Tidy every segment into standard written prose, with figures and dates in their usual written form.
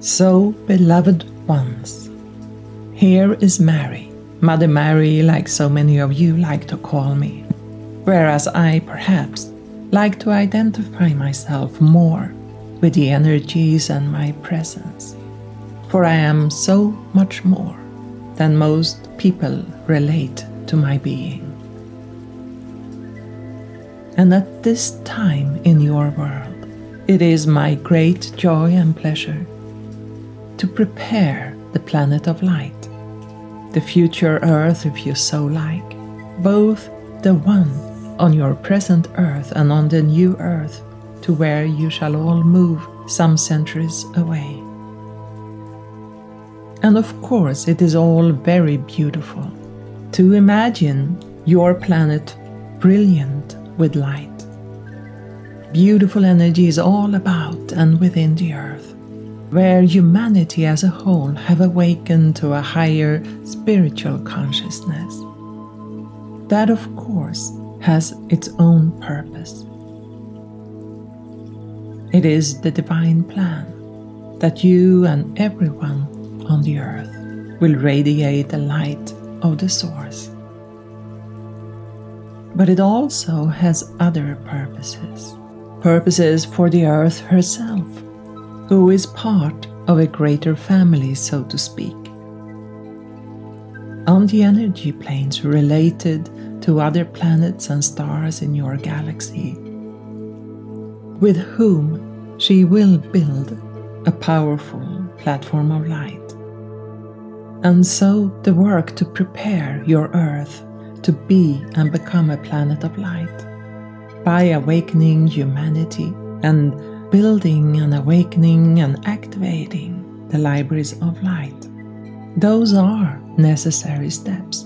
So, beloved ones, here is Mary, Mother Mary, like so many of you like to call me, whereas I perhaps like to identify myself more with the energies and my presence, for I am so much more than most people relate to my being. And at this time in your world, it is my great joy and pleasure to prepare the planet of light, the future Earth if you so like, both the one on your present Earth and on the new Earth to where you shall all move some centuries away. And of course it is all very beautiful to imagine your planet brilliant with light. Beautiful energy is all about and within the Earth, where humanity as a whole have awakened to a higher spiritual consciousness. That, of course, has its own purpose. It is the divine plan that you and everyone on the earth will radiate the light of the source. But it also has other purposes. Purposes for the earth herself, who is part of a greater family, so to speak. On the energy planes related to other planets and stars in your galaxy, with whom she will build a powerful platform of light. And so the work to prepare your Earth to be and become a planet of light, by awakening humanity and building and awakening and activating the libraries of light. Those are necessary steps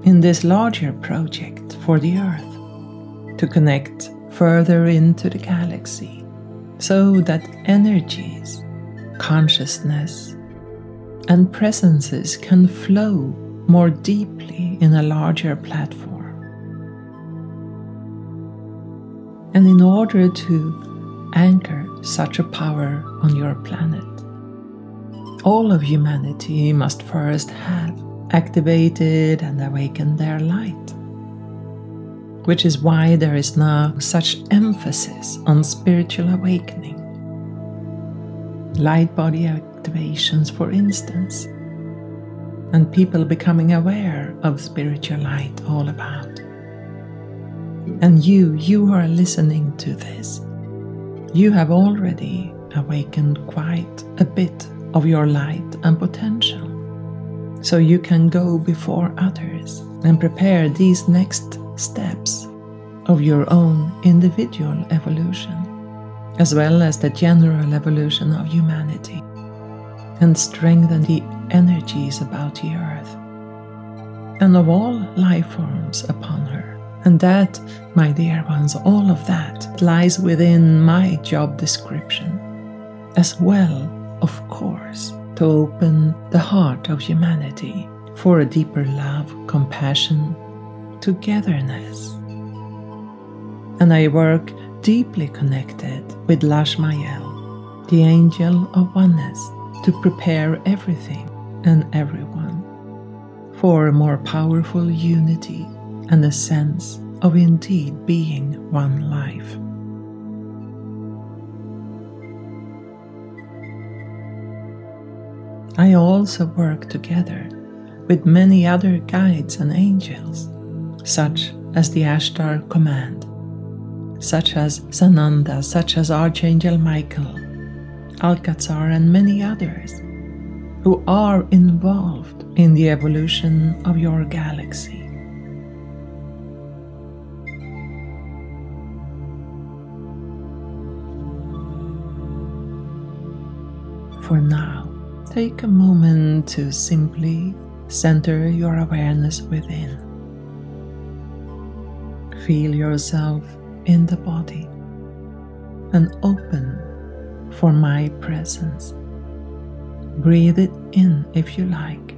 in this larger project for the Earth to connect further into the galaxy so that energies, consciousness, and presences can flow more deeply in a larger platform. And in order to anchor such a power on your planet, all of humanity must first have activated and awakened their light, which is why there is now such emphasis on spiritual awakening. Light body activations, for instance, and people becoming aware of spiritual light all about. And you are listening to this. You have already awakened quite a bit of your light and potential, so you can go before others and prepare these next steps of your own individual evolution, as well as the general evolution of humanity, and strengthen the energies about the earth and of all life forms upon her. And that, my dear ones, all of that lies within my job description, as well, of course, to open the heart of humanity for a deeper love, compassion, togetherness. And I work deeply connected with Lashmael, the angel of oneness, to prepare everything and everyone for a more powerful unity and a sense of indeed being one life. I also work together with many other guides and angels, such as the Ashtar Command, such as Sananda, such as Archangel Michael, Alcazar, and many others, who are involved in the evolution of your galaxy. For now, take a moment to simply center your awareness within. Feel yourself in the body and open for my presence. Breathe it in if you like.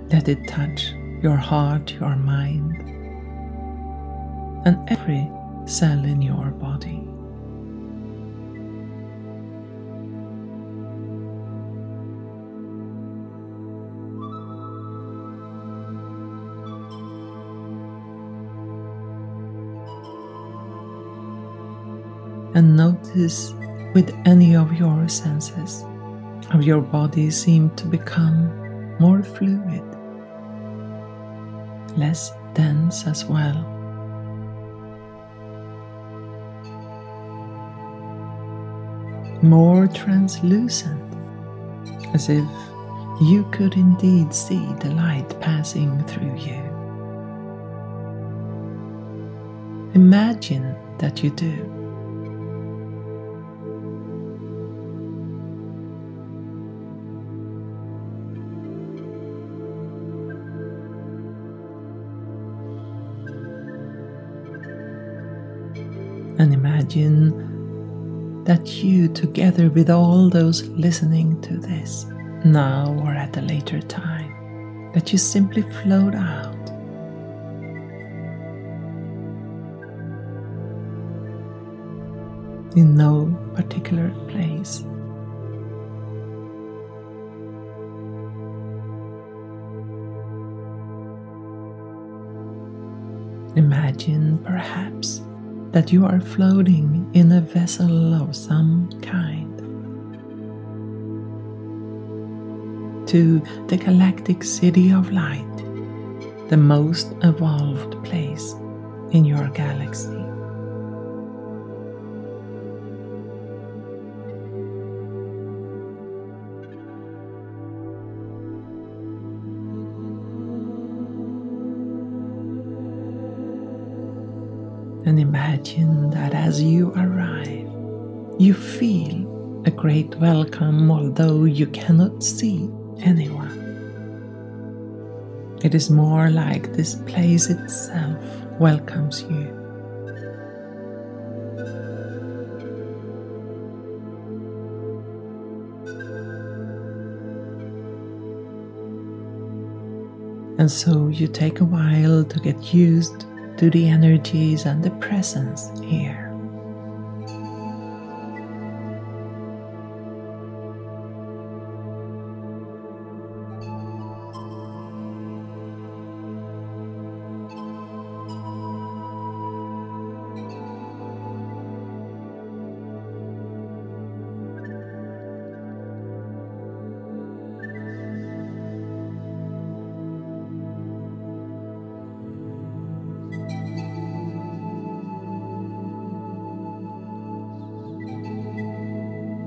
Let it touch your heart, your mind, and every cell in your body. and notice with any of your senses how your body seems to become more fluid, less dense as well. More translucent, as if you could indeed see the light passing through you. Imagine that you do. And imagine that you, together with all those listening to this, now or at a later time, that you simply float out. In no particular place. Imagine perhaps that you are floating in a vessel of some kind to the galactic city of light, the most evolved place in your galaxy. And imagine that as you arrive, you feel a great welcome, although you cannot see anyone. It is more like this place itself welcomes you. And so you take a while to get used to the energies and the presence here.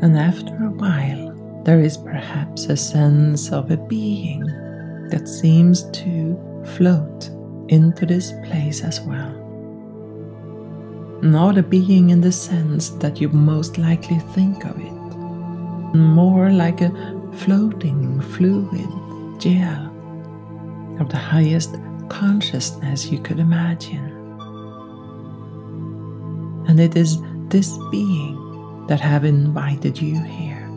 And after a while, there is perhaps a sense of a being that seems to float into this place as well. Not a being in the sense that you most likely think of it, more like a floating fluid gel of the highest consciousness you could imagine. And it is this being that have invited you here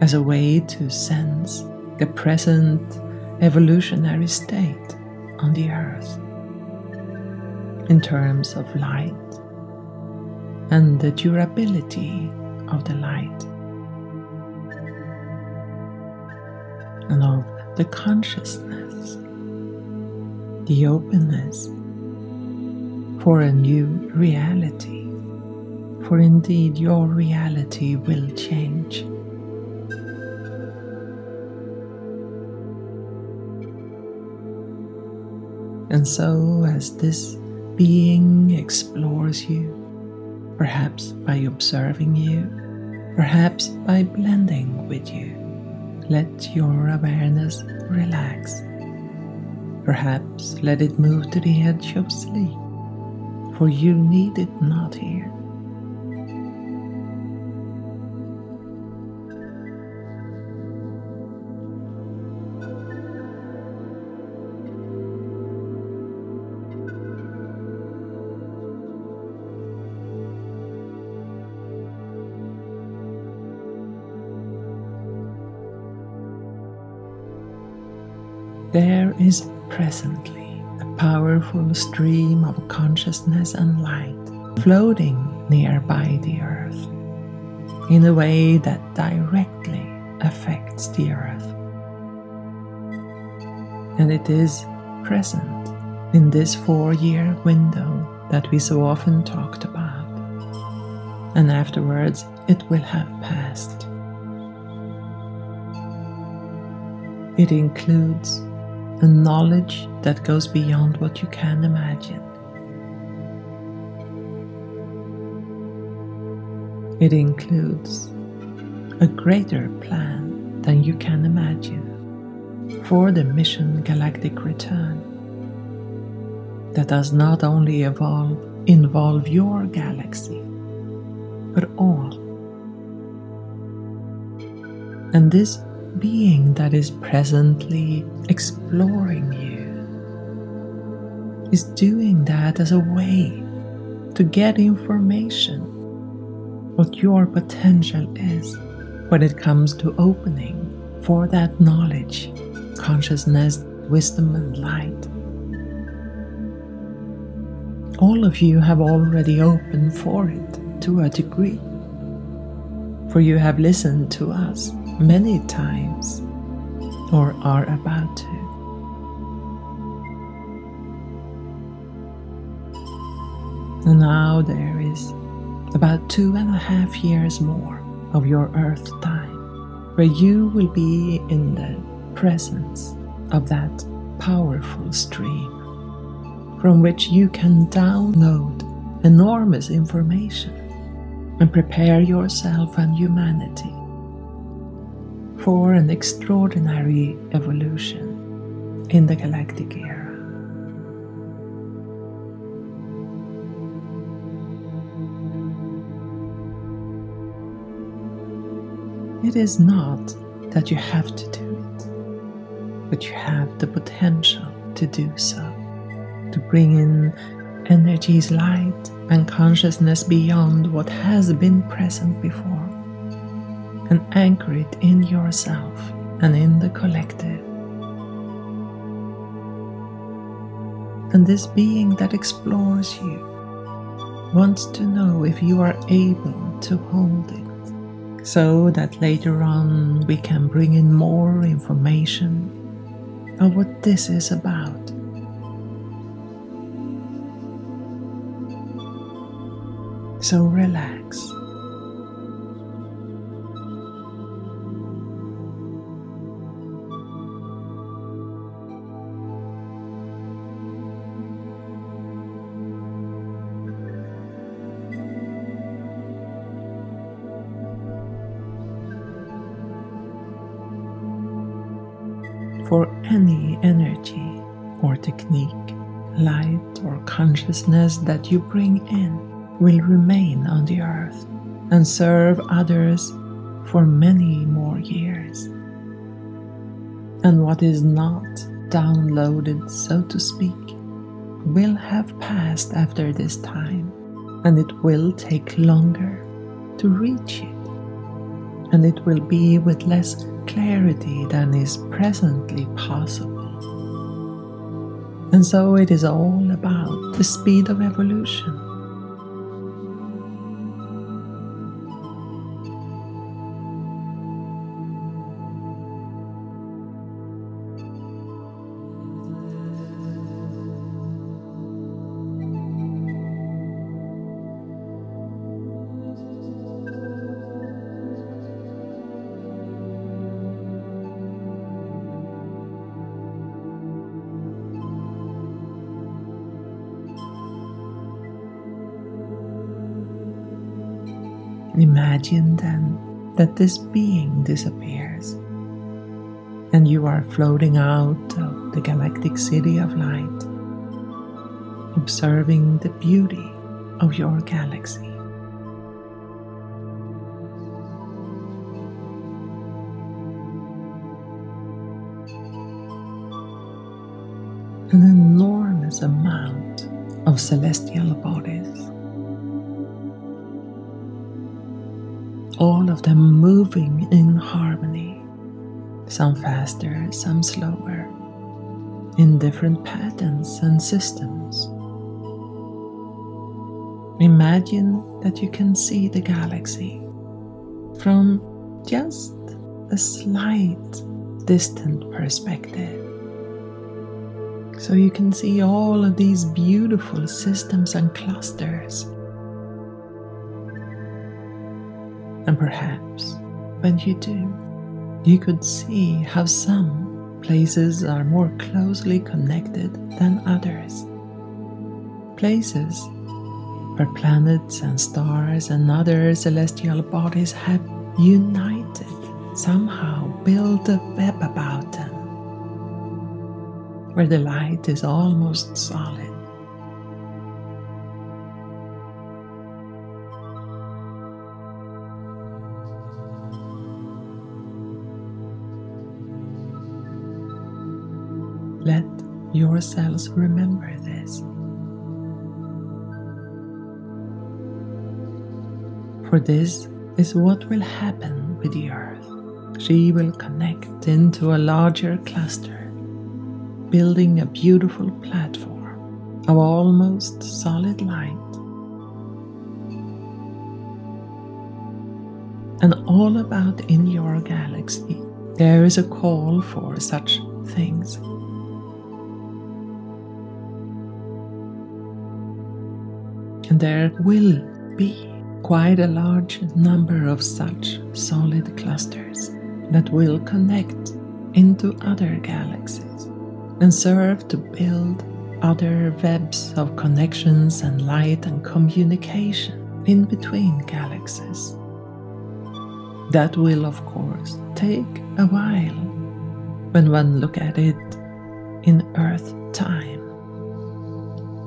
as a way to sense the present evolutionary state on the earth in terms of light and the durability of the light and of the consciousness, the openness for a new reality. For indeed your reality will change. And so as this being explores you, perhaps by observing you, perhaps by blending with you, let your awareness relax. Perhaps let it move to the edge of sleep, for you need it not here. There is presently a powerful stream of consciousness and light floating nearby the earth in a way that directly affects the earth. And it is present in this 4-year window that we so often talked about, and afterwards it will have passed. It includes a knowledge that goes beyond what you can imagine. It includes a greater plan than you can imagine for the mission Galactic Return that does not only involve your galaxy, but all. And this being that is presently exploring you is doing that as a way to get information what your potential is when it comes to opening for that knowledge, consciousness, wisdom, and light. All of you have already opened for it to a degree, for you have listened to us many times or are about to. And now there is about 2.5 years more of your Earth time, where you will be in the presence of that powerful stream from which you can download enormous information and prepare yourself and humanity for an extraordinary evolution in the galactic era. It is not that you have to do it, but you have the potential to do so, to bring in energies, light, and consciousness beyond what has been present before, and anchor it in yourself and in the collective. And this being that explores you wants to know if you are able to hold it, so that later on we can bring in more information of what this is about. So relax. For any energy or technique, light or consciousness that you bring in will remain on the earth and serve others for many more years. And what is not downloaded, so to speak, will have passed after this time, and it will take longer to reach it, and it will be with less clarity than is presently possible. And so it is all about the speed of evolution. Imagine then that this being disappears and you are floating out of the galactic city of light, observing the beauty of your galaxy. An enormous amount of celestial bodies, all of them moving in harmony, some faster, some slower, in different patterns and systems. Imagine that you can see the galaxy from just a slight distant perspective. So you can see all of these beautiful systems and clusters And perhaps when you do, you could see how some places are more closely connected than others. Places where planets and stars and other celestial bodies have united, somehow built a web about them, where the light is almost solid. Let yourselves remember this. For this is what will happen with the Earth. She will connect into a larger cluster, building a beautiful platform of almost solid light. And all about in your galaxy, there is a call for such things. And there will be quite a large number of such solid clusters that will connect into other galaxies and serve to build other webs of connections and light and communication in between galaxies. That will, of course, take a while when one look at it in Earth time.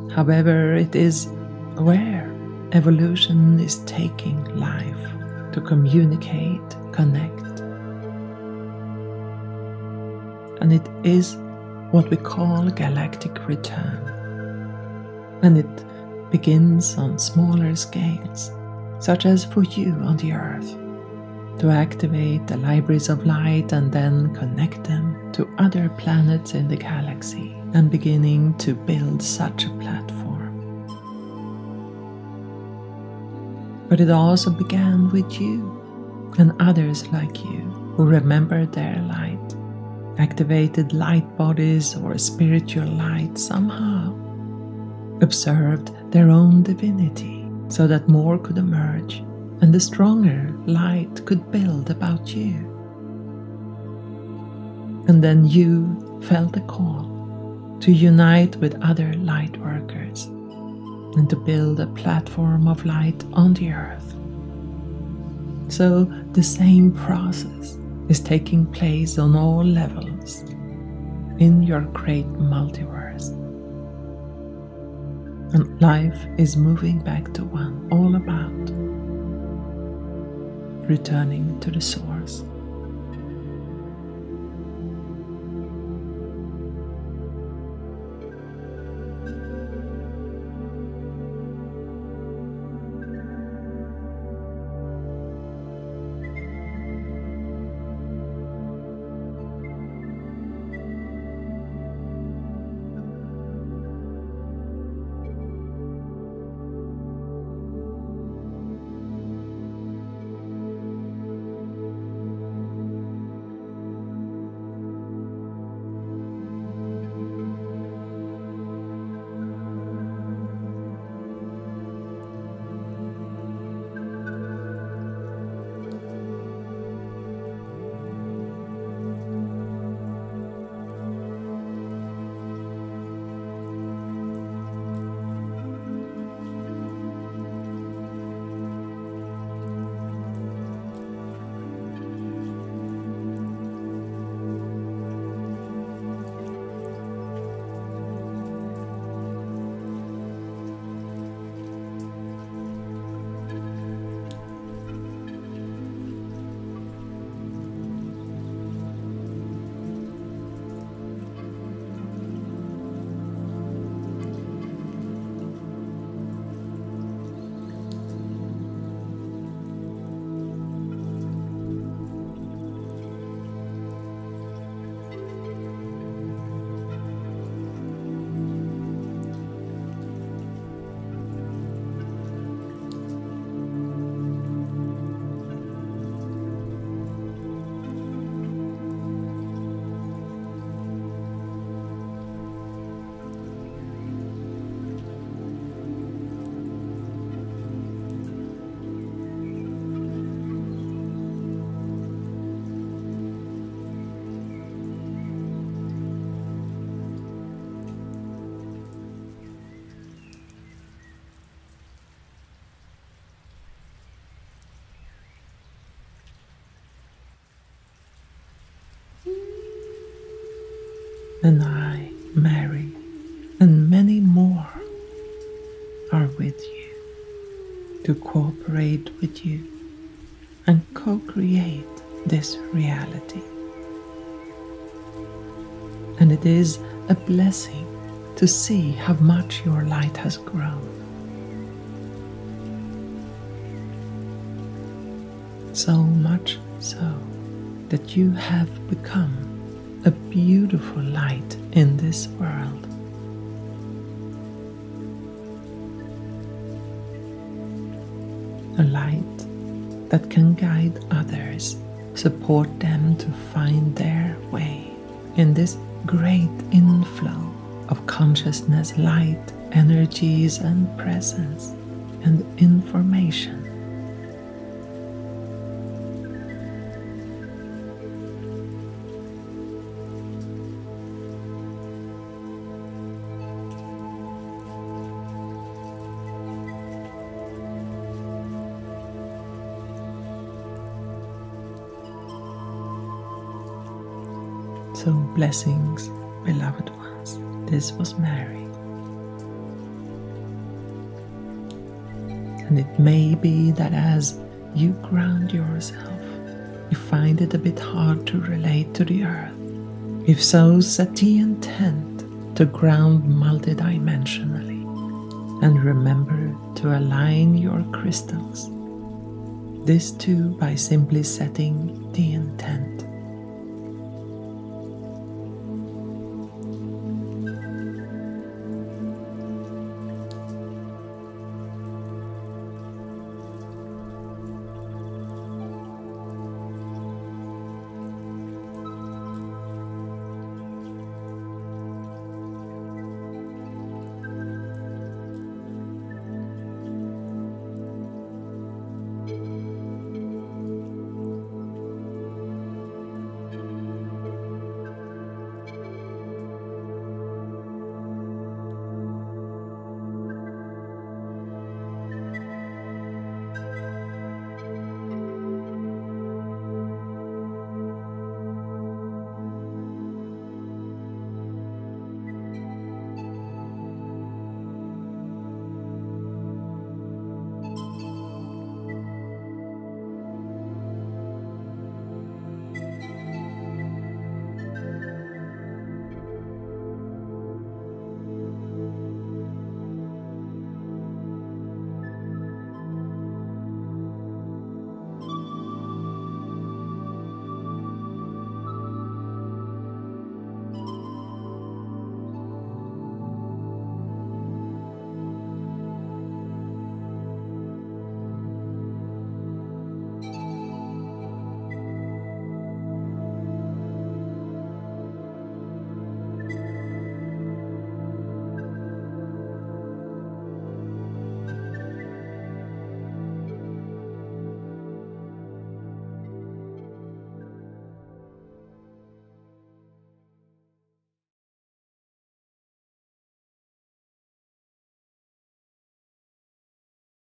However, it is where evolution is taking life to communicate, connect. And it is what we call galactic return. And it begins on smaller scales, such as for you on the Earth, to activate the libraries of light and then connect them to other planets in the galaxy and beginning to build such a platform. But it also began with you and others like you who remembered their light, activated light bodies or spiritual light somehow, observed their own divinity so that more could emerge and the stronger light could build about you. And then you felt a call to unite with other light workers and to build a platform of light on the Earth. So the same process is taking place on all levels in your great multiverse. And life is moving back to one, all about returning to the source. And I, Mary, and many more are with you to cooperate with you and co-create this reality. And it is a blessing to see how much your light has grown. So much so that you have become a beautiful light in this world. A light that can guide others, support them to find their way in this great inflow of consciousness, light, energies, and presence and information. So blessings, beloved ones. This was Mary. And it may be that as you ground yourself, you find it a bit hard to relate to the earth. If so, set the intent to ground multidimensionally and remember to align your crystals. This too by simply setting the intent.